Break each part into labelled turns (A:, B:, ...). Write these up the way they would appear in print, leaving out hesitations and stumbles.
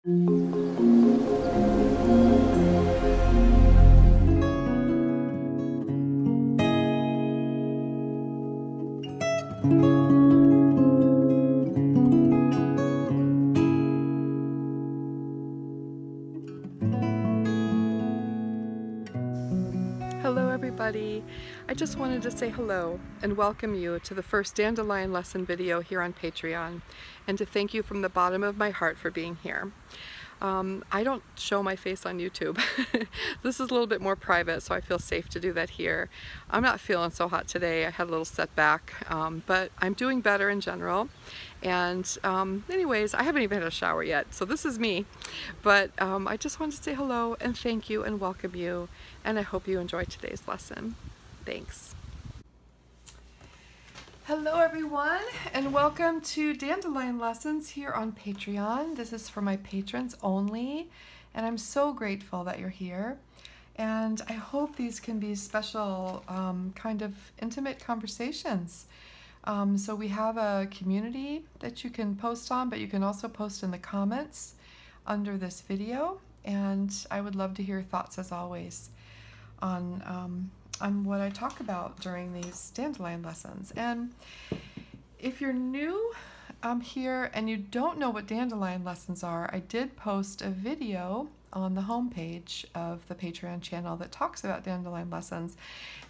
A: Hello everybody! I just wanted to say hello and welcome you to the first Dandelion lesson video here on Patreon, and to thank you from the bottom of my heart for being here. I don't show my face on YouTube. This is a little bit more private, so I feel safe to do that here. I'm not feeling so hot today. I had a little setback, but I'm doing better in general. And anyways, I haven't even had a shower yet, so this is me. But I just wanted to say hello and thank you and welcome you, and I hope you enjoy today's lesson. Thanks. Hello everyone, and welcome to Dandelion Lessons here on Patreon. This is for my patrons only, and I'm so grateful that you're here. And I hope these can be special kind of intimate conversations. So we have a community that you can post on, but you can also post in the comments under this video. And I would love to hear your thoughts, as always, on what I talk about during these Dandelion lessons. And if you're new here and you don't know what Dandelion lessons are, I did post a video on the homepage of the Patreon channel that talks about Dandelion lessons.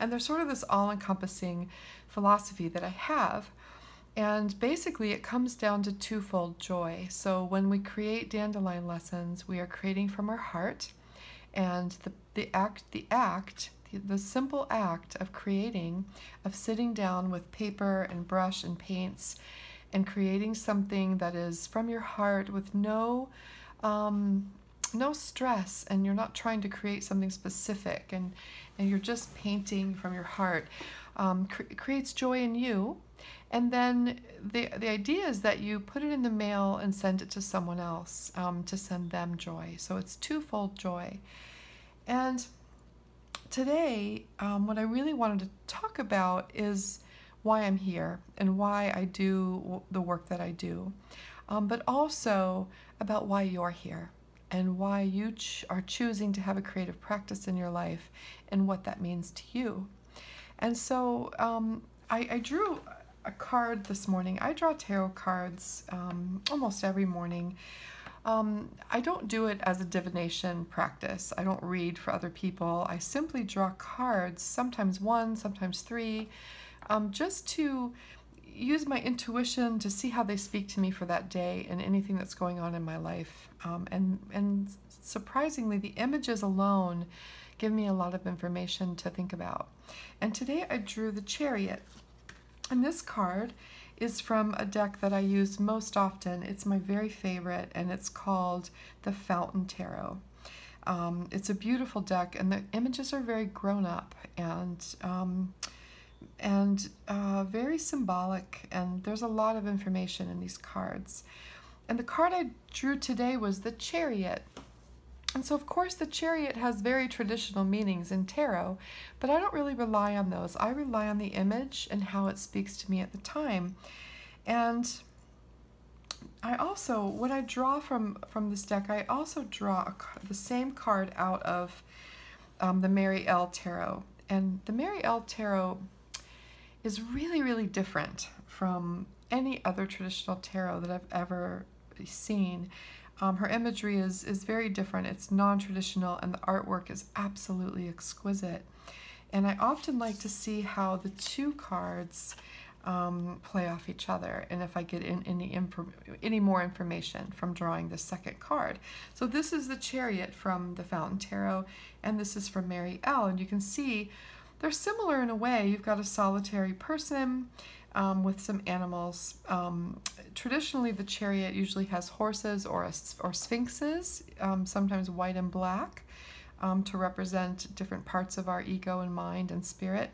A: And there's sort of this all-encompassing philosophy that I have. And basically it comes down to twofold joy. So when we create Dandelion lessons, we are creating from our heart, and the simple act of creating, of sitting down with paper and brush and paints and creating something that is from your heart with no stress, and you're not trying to create something specific, and you're just painting from your heart, creates joy in you. And then the idea is that you put it in the mail and send it to someone else, to send them joy. So it's twofold joy. And today, what I really wanted to talk about is why I'm here and why I do the work that I do, but also about why you're here and why you are choosing to have a creative practice in your life and what that means to you. And so I drew a card this morning. I draw tarot cards almost every morning. I don't do it as a divination practice. I don't read for other people. I simply draw cards, sometimes one, sometimes three, just to use my intuition to see how they speak to me for that day and anything that's going on in my life. And surprisingly, the images alone give me a lot of information to think about. And today I drew the Chariot. And this card is from a deck that I use most often. It's my very favorite, and it's called the Fountain Tarot. It's a beautiful deck, and the images are very grown up and very symbolic, and there's a lot of information in these cards. And the card I drew today was the Chariot. And so, of course, the Chariot has very traditional meanings in tarot, but I don't really rely on those. I rely on the image and how it speaks to me at the time. And I also, when I draw from this deck, I also draw the same card out of the Mary L. Tarot. And the Mary L. Tarot is really, really different from any other traditional tarot that I've ever seen. Her imagery is very different. It's non-traditional, and the artwork is absolutely exquisite. And I often like to see how the two cards play off each other, and if I get any more information from drawing the second card. So this is the Chariot from the Fountain Tarot, and this is from Mary L. And you can see they're similar in a way. You've got a solitary person with some animals. Traditionally, the Chariot usually has horses or sphinxes, sometimes white and black, to represent different parts of our ego and mind and spirit.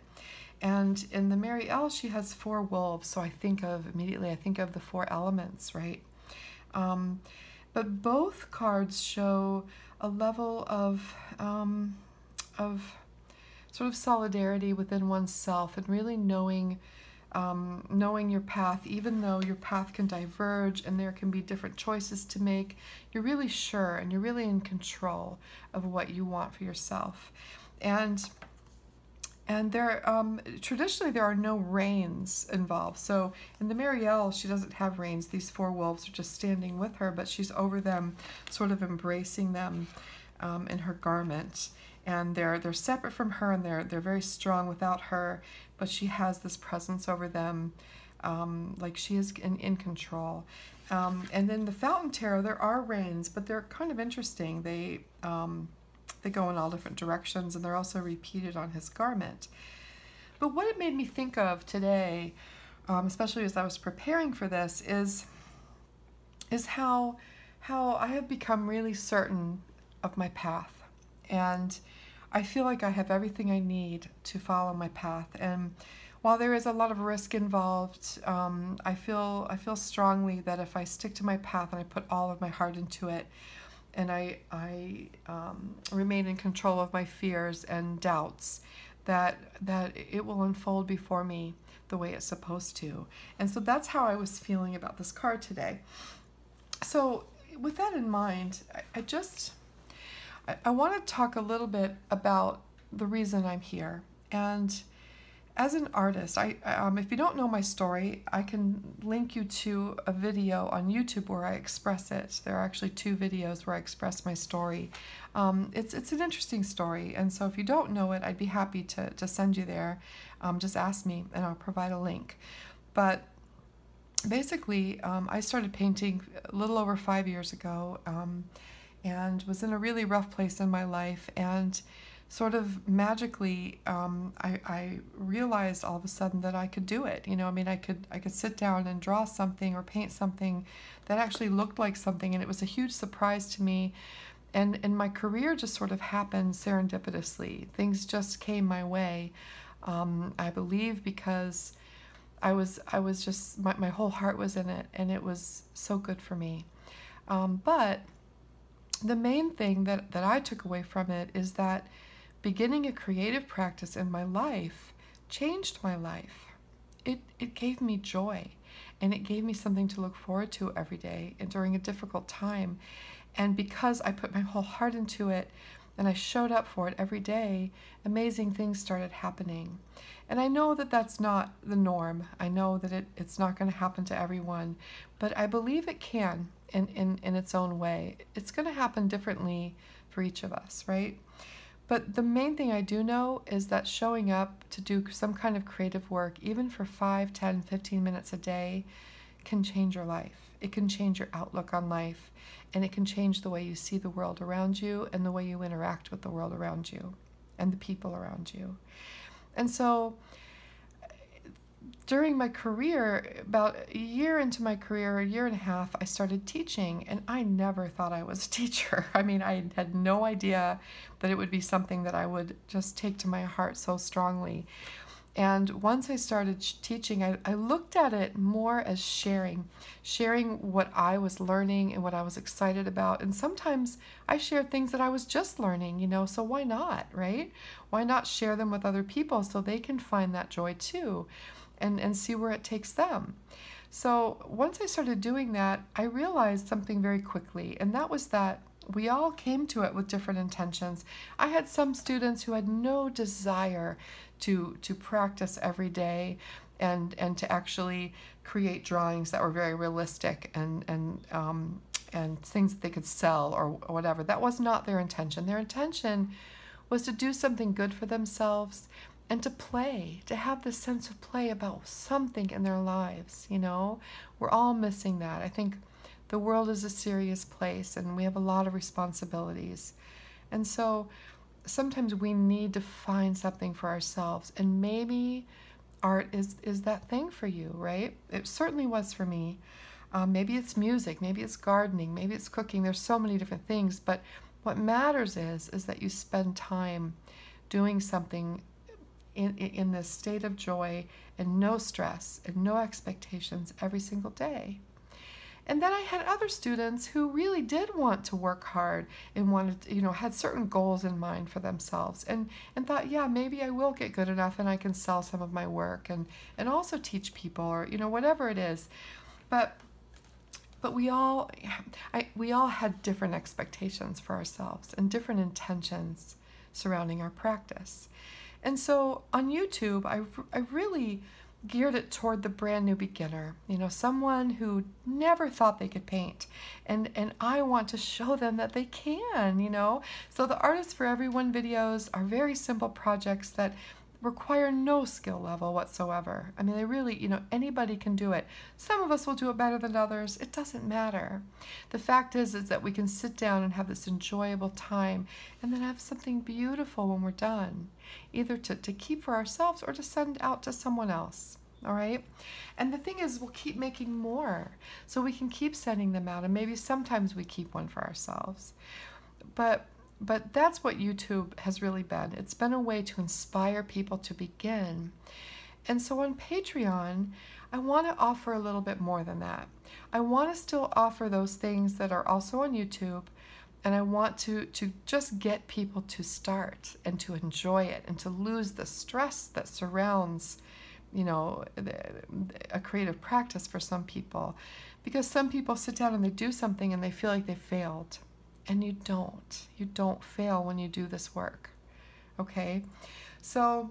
A: And in the Mary L, she has 4 wolves, so immediately I think of the 4 elements, right? But both cards show a level of sort of solidarity within oneself, and really knowing knowing your path, even though your path can diverge and there can be different choices to make, you're really sure and you're really in control of what you want for yourself. And there, traditionally, there are no reins involved. So in the Marielle, she doesn't have reins. These four wolves are just standing with her, but she's over them, sort of embracing them in her garment. And they're separate from her, and they're very strong without her. But she has this presence over them, like she is in control. And then the Fountain Tarot, there are reins, but they're kind of interesting. They go in all different directions, and they're also repeated on his garment. But what it made me think of today, especially as I was preparing for this, is how I have become really certain of my path. And I feel like I have everything I need to follow my path. And while there is a lot of risk involved, I feel strongly that if I stick to my path and I put all of my heart into it, and I remain in control of my fears and doubts, that it will unfold before me the way it's supposed to. And so that's how I was feeling about this card today. So with that in mind, I want to talk a little bit about the reason I'm here. And as an artist, if you don't know my story, I can link you to a video on YouTube where I express it. There are actually 2 videos where I express my story. It's an interesting story, and so if you don't know it, I'd be happy to send you there. Just ask me, and I'll provide a link. But basically, I started painting a little over 5 years ago, and was in a really rough place in my life, and sort of magically, I realized all of a sudden that I could do it. You know, I mean, I could sit down and draw something or paint something that actually looked like something, and it was a huge surprise to me. And my career just sort of happened serendipitously. Things just came my way, I believe, because I was just, my whole heart was in it, and it was so good for me. But the main thing that I took away from it is that beginning a creative practice in my life changed my life. It gave me joy, and it gave me something to look forward to every day and during a difficult time. And because I put my whole heart into it and I showed up for it every day, amazing things started happening. And I know that that's not the norm. I know that it's not going to happen to everyone, but I believe it can in its own way. It's going to happen differently for each of us, right? But the main thing I do know is that showing up to do some kind of creative work, even for 5, 10, 15 minutes a day, can change your life. It can change your outlook on life, and it can change the way you see the world around you and the way you interact with the world around you and the people around you. And so during my career, about a year into my career, a year and a half, I started teaching, and I never thought I was a teacher. I mean, I had no idea that it would be something that I would just take to my heart so strongly. And once I started teaching, I looked at it more as sharing what I was learning and what I was excited about. And sometimes I shared things that I was just learning, you know, so why not, right? Why not share them with other people so they can find that joy too, and see where it takes them. So once I started doing that, I realized something very quickly, and that was that we all came to it with different intentions. I had some students who had no desire to practice every day and to actually create drawings that were very realistic and things that they could sell or whatever. That was not their intention. Their intention was to do something good for themselves and to play, to have this sense of play about something in their lives, you know? We're all missing that. I think the world is a serious place, and we have a lot of responsibilities. And so sometimes we need to find something for ourselves, and maybe art is that thing for you, right? It certainly was for me. Maybe it's music, maybe it's gardening, maybe it's cooking. There's so many different things, but what matters is that you spend time doing something in this state of joy and no stress and no expectations every single day. And then I had other students who really did want to work hard and wanted, had certain goals in mind for themselves and thought, yeah, maybe I will get good enough and I can sell some of my work and also teach people, or, whatever it is. But we all had different expectations for ourselves and different intentions surrounding our practice. And so on YouTube, I really geared it toward the brand new beginner, someone who never thought they could paint. And I want to show them that they can, So the Artists for Everyone videos are very simple projects that require no skill level whatsoever. I mean, they really, anybody can do it. Some of us will do it better than others. It doesn't matter. The fact is that we can sit down and have this enjoyable time and then have something beautiful when we're done, either to keep for ourselves or to send out to someone else. All right? And the thing is, we'll keep making more, so we can keep sending them out, and maybe sometimes we keep one for ourselves. But that's what YouTube has really been. It's been a way to inspire people to begin. And so on Patreon, I want to offer a little bit more than that. I want to still offer those things that are also on YouTube, and I want to just get people to start and to enjoy it and to lose the stress that surrounds, a creative practice for some people. Because some people sit down and they do something and they feel like they failed. And you don't. You don't fail when you do this work, okay? So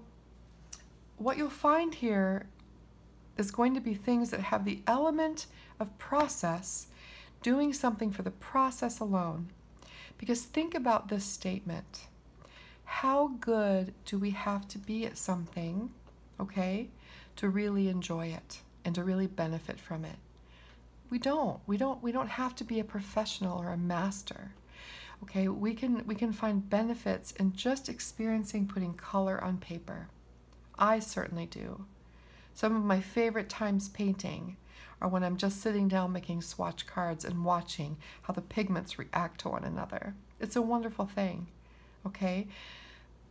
A: what you'll find here is going to be things that have the element of process, doing something for the process alone. Because think about this statement. How good do we have to be at something, okay, to really enjoy it and to really benefit from it? We don't have to be a professional or a master. Okay, we can find benefits in just experiencing putting color on paper. I certainly do. Some of my favorite times painting are when I'm just sitting down making swatch cards and watching how the pigments react to one another. It's a wonderful thing, okay?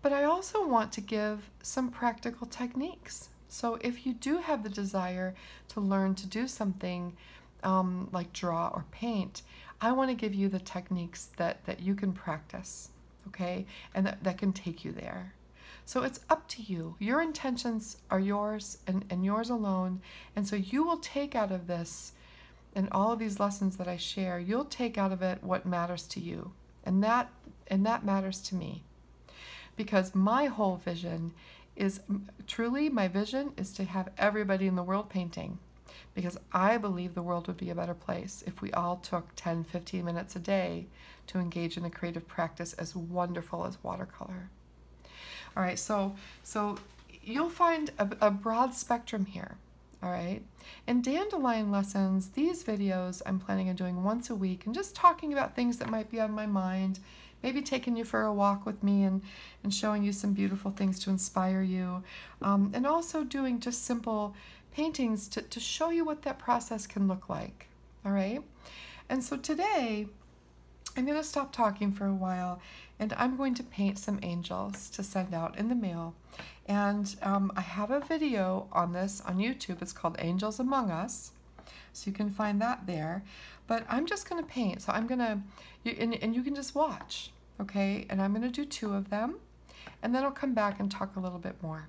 A: But I also want to give some practical techniques. So if you do have the desire to learn to do something like draw or paint, I want to give you the techniques that you can practice, okay? And that can take you there. So it's up to you. Your intentions are yours and yours alone. And so you will take out of this and all of these lessons that I share, you'll take out of it what matters to you. And that matters to me. Because my whole vision is, truly my vision is to have everybody in the world painting. Because I believe the world would be a better place if we all took 10, 15 minutes a day to engage in a creative practice as wonderful as watercolor. All right, so you'll find a broad spectrum here, all right? In Dandelion Lessons, these videos I'm planning on doing once a week and just talking about things that might be on my mind, maybe taking you for a walk with me and showing you some beautiful things to inspire you, and also doing just simple paintings to show you what that process can look like, all right? And so today, I'm going to stop talking for a while, and I'm going to paint some angels to send out in the mail. And I have a video on this on YouTube. It's called Angels Among Us, so you can find that there. But I'm just going to paint, so I'm going to, and you can just watch, okay? And I'm going to do 2 of them, and then I'll come back and talk a little bit more.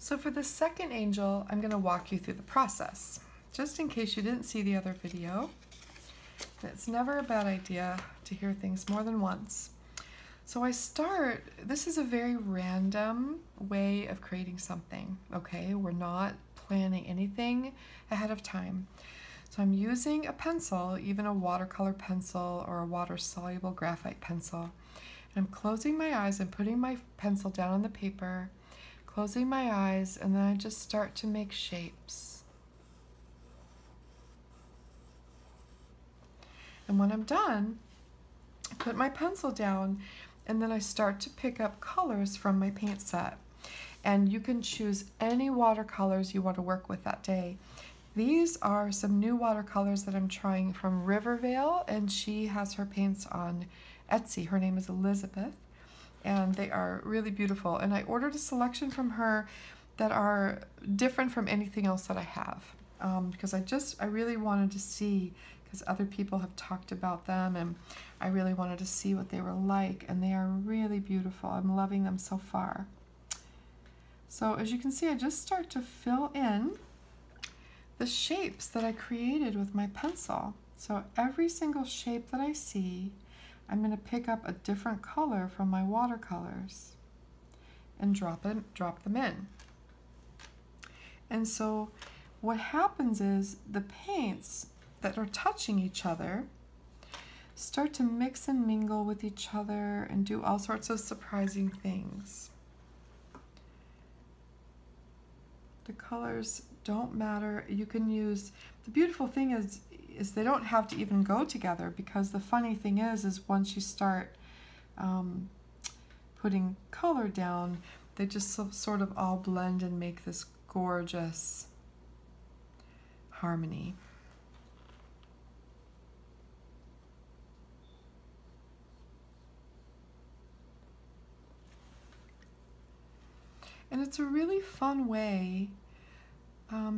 A: So for the second angel, I'm going to walk you through the process, just in case you didn't see the other video. It's never a bad idea to hear things more than once. So I start, this is a very random way of creating something, okay? We're not planning anything ahead of time. So I'm using a pencil, even a watercolor pencil or a water-soluble graphite pencil. And I'm closing my eyes and putting my pencil down on the paper, closing my eyes, and then I just start to make shapes. And when I'm done, I put my pencil down, and then I start to pick up colors from my paint set. And you can choose any watercolors you want to work with that day. These are some new watercolors that I'm trying from Rivervale, and she has her paints on Etsy. Her name is Elizabeth, and they are really beautiful. And I ordered a selection from her that are different from anything else that I have, because I really wanted to see, because other people have talked about them, and I really wanted to see what they were like, and they are really beautiful. I'm loving them so far. So as you can see, I just start to fill in the shapes that I created with my pencil. So every single shape that I see, I'm going to pick up a different color from my watercolors and drop them in. And so what happens is the paints that are touching each other start to mix and mingle with each other and do all sorts of surprising things. The colors don't matter. You can use, the beautiful thing is they don't have to even go together, because the funny thing is once you start putting color down, they just sort of all blend and make this gorgeous harmony. And it's a really fun way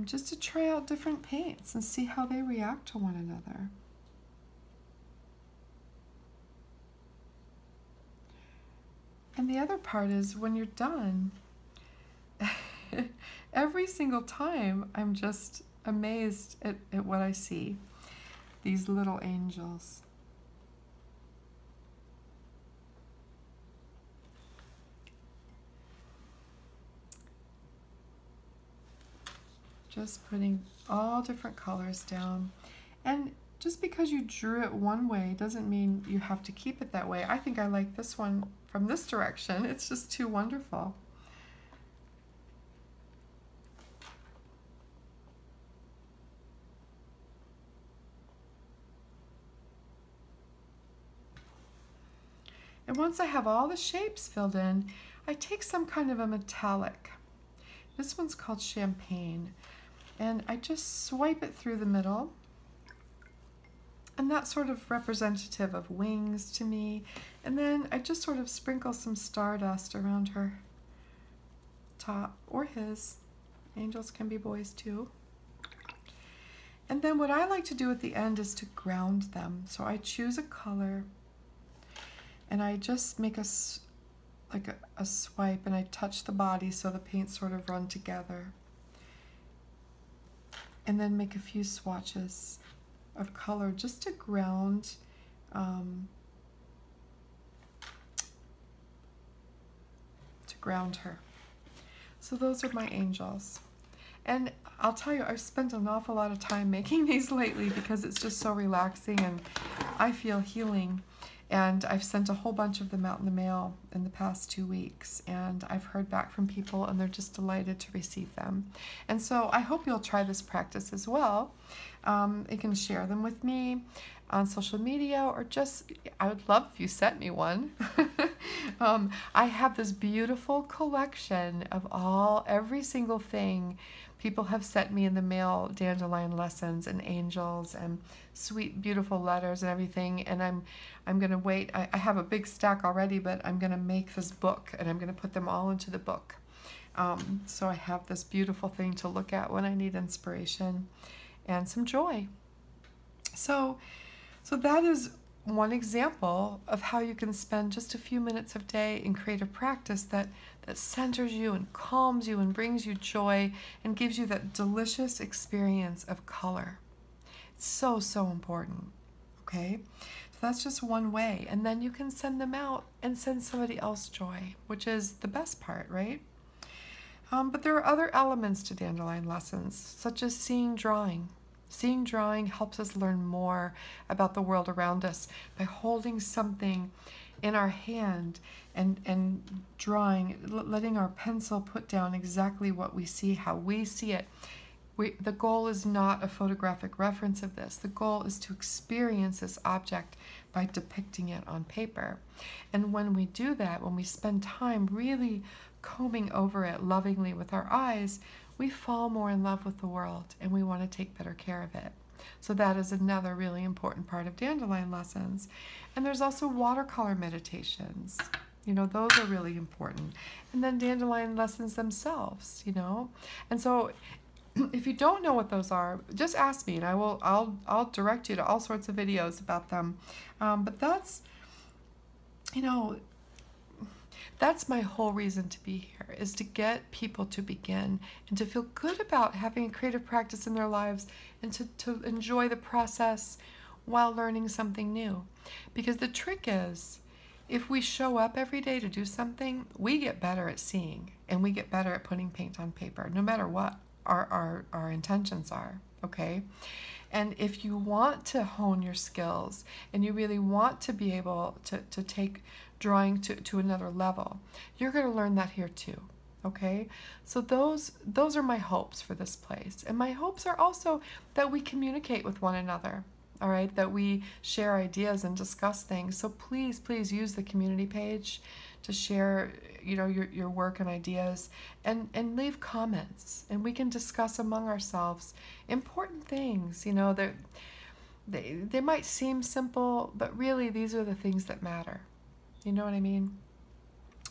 A: just to try out different paints and see how they react to one another. And the other part is when you're done, every single time I'm just amazed at what I see. These little angels. Just putting all different colors down. And just because you drew it one way doesn't mean you have to keep it that way. I think I like this one from this direction. It's just too wonderful. And once I have all the shapes filled in, I take some kind of a metallic. This one's called Champagne. And I just swipe it through the middle. And that's sort of representative of wings to me. And then I just sort of sprinkle some stardust around her top, or his. Angels can be boys too. And then what I like to do at the end is to ground them. So I choose a color, and I just make a swipe, and I touch the body so the paints sort of run together. And then make a few swatches of color just to ground her. So those are my angels. And I'll tell you, I've spent an awful lot of time making these lately because it's just so relaxing and I feel healing. And I've sent a whole bunch of them out in the mail in the past 2 weeks, and I've heard back from people and they're just delighted to receive them. And so I hope you'll try this practice as well. You can share them with me on social media, or just, I would love if you sent me one. I have this beautiful collection of every single thing people have sent me in the mail, Dandelion Lessons and angels and sweet, beautiful letters and everything. And I'm going to wait. I have a big stack already, but I'm going to make this book and I'm going to put them all into the book. So I have this beautiful thing to look at when I need inspiration and some joy. So that is one example of how you can spend just a few minutes of day in creative practice that centers you and calms you and brings you joy and gives you that delicious experience of color. It's so, so important, okay? So that's just one way. And then you can send them out and send somebody else joy, which is the best part, right? But there are other elements to Dandelion Lessons, such as seeing drawing. Seeing drawing helps us learn more about the world around us by holding something in our hand and drawing, letting our pencil put down exactly what we see, how we see it. The goal is not a photographic reference of this. The goal is to experience this object by depicting it on paper. And when we do that, when we spend time really combing over it lovingly with our eyes, we fall more in love with the world and we want to take better care of it. So that is another really important part of Dandelion Lessons. And there's also watercolor meditations. You know, those are really important. And then Dandelion Lessons themselves, you know. And so if you don't know what those are, just ask me and I'll direct you to all sorts of videos about them. But that's, you know, that's my whole reason to be here, is to get people to begin and to feel good about having a creative practice in their lives and to enjoy the process while learning something new. Because the trick is, if we show up every day to do something, we get better at seeing and we get better at putting paint on paper, no matter what our intentions are, okay? And if you want to hone your skills and you really want to be able to take drawing to another level, you're going to learn that here too, okay? So those are my hopes for this place. And my hopes are also that we communicate with one another, all right? That we share ideas and discuss things. So please, please use the community page to share, you know, your work and ideas, and leave comments, and we can discuss among ourselves important things. You know, they might seem simple, but really these are the things that matter. You know what I mean?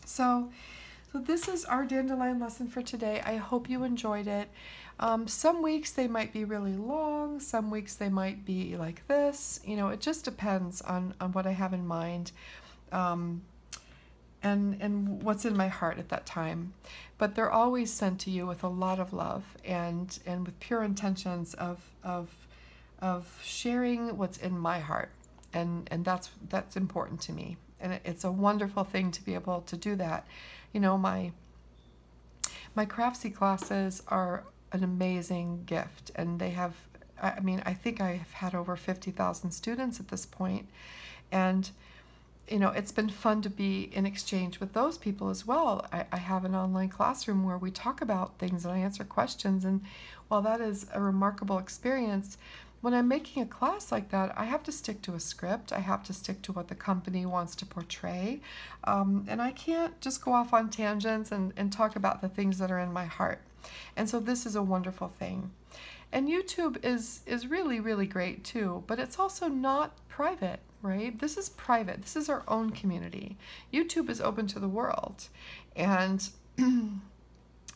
A: So this is our Dandelion lesson for today. I hope you enjoyed it. Some weeks they might be really long, some weeks they might be like this. You know, it just depends on what I have in mind. And what's in my heart at that time. But they're always sent to you with a lot of love and with pure intentions of sharing what's in my heart. And that's important to me. And it's a wonderful thing to be able to do that. You know, my Craftsy classes are an amazing gift, and they have, I mean, I think I've had over 50,000 students at this point, and you know, it's been fun to be in exchange with those people as well. I have an online classroom where we talk about things and I answer questions, and while that is a remarkable experience, when I'm making a class like that, I have to stick to a script. I have to stick to what the company wants to portray, and I can't just go off on tangents and talk about the things that are in my heart. And so this is a wonderful thing. And YouTube is really, really great too, but it's also not private, right? This is private. This is our own community. YouTube is open to the world, and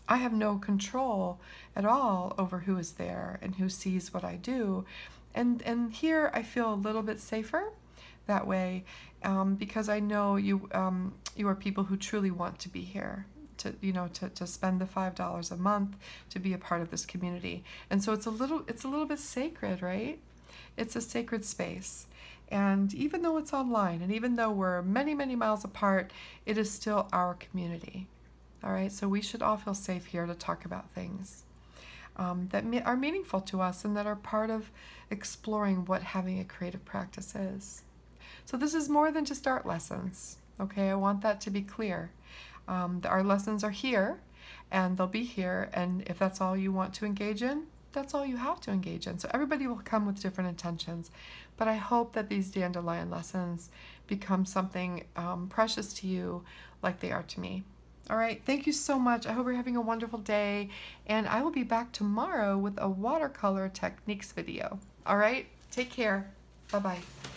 A: I have no control at all over who is there and who sees what I do. And here I feel a little bit safer that way, because I know you are people who truly want to be here, to spend the $5 a month to be a part of this community. And so it's a little bit sacred, right? It's a sacred space. And even though it's online, and even though we're many, many miles apart, it is still our community. All right, so we should all feel safe here to talk about things that are meaningful to us and that are part of exploring what having a creative practice is. So this is more than just art lessons, okay? I want that to be clear. Our lessons are here, and they'll be here, and if that's all you want to engage in, that's all you have to engage in. So everybody will come with different intentions, but I hope that these Dandelion lessons become something precious to you like they are to me. All right, thank you so much. I hope you're having a wonderful day, and I will be back tomorrow with a watercolor techniques video. All right, take care. Bye-bye.